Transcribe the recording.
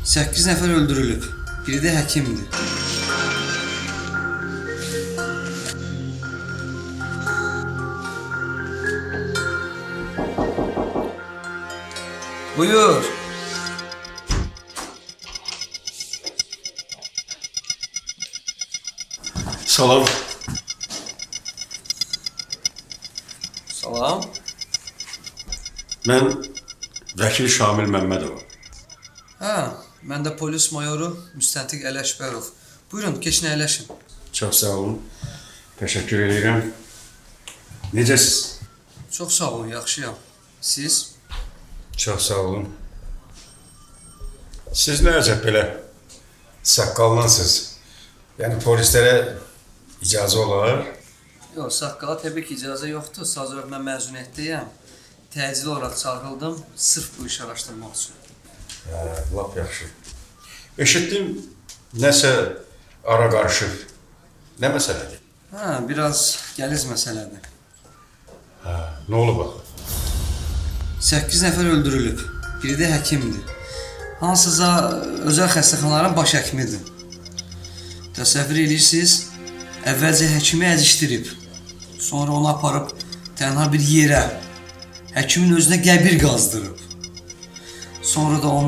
8 nəfər öldürülüb. Biri də həkimdir. Buyur. Salam. Salam. Mən vəkil Şamil Məmmədov. Hə, mən də polis mayoru Müstəntiq Ələşbərov. Buyurun, keçin əyləşin. Çox sağ olun. Təşəkkür edirəm. Necəsiz? Çox sağ olun, yaxşıyam. Siz? Çox sağ olun. Siz nə əcəb belə saqqallansınız? Yəni polislərə icazə olar? Yox, saqqala təbii ki, icazə yoxdur. Sadəcə mən məzuniyyətdəyəm. Təcili olaraq çağırıldım, sırf bu işi araşdırmaq üçün. Hə, lap yaxşı. Eşitdim, nəsə ara qarışıb. Nə məsələdir? Hə, biraz gəliz məsələdir. Hə, nə olub axı? 8 nəfər öldürülüb. Biri də həkimdir. Hansısa özəl xəstəxanaların baş həkimidir. Təsəvvür edirsiniz, əvvəlcə həkimi əzişdirib. Sonra onu aparıb tənha bir yerə, həkimin özünə qəbir qazdırıb. Sonra da onu